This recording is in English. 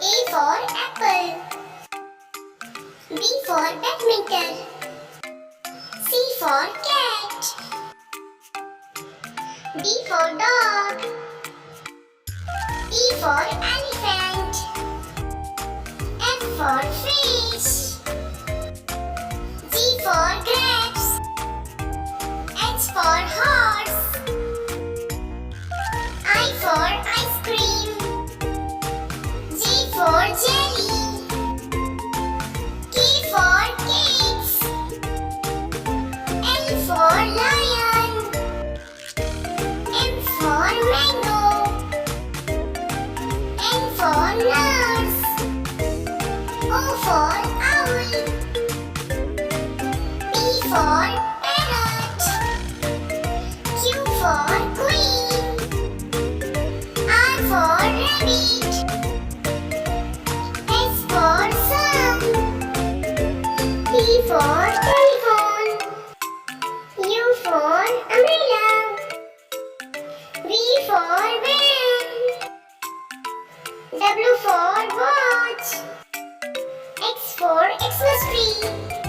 A for apple. B for badminton. C for cat. D for dog. E for elephant. F for fish. G for grapes. H for horse. I for ice cream. J for jelly. K for cakes. L for lion. M for mango. N for nurse. O for owl. P for parrot. Q for queen. R for rabbit. S for sun. T for telephone. U for umbrella. V for van. W for watch. X for Xmas tree.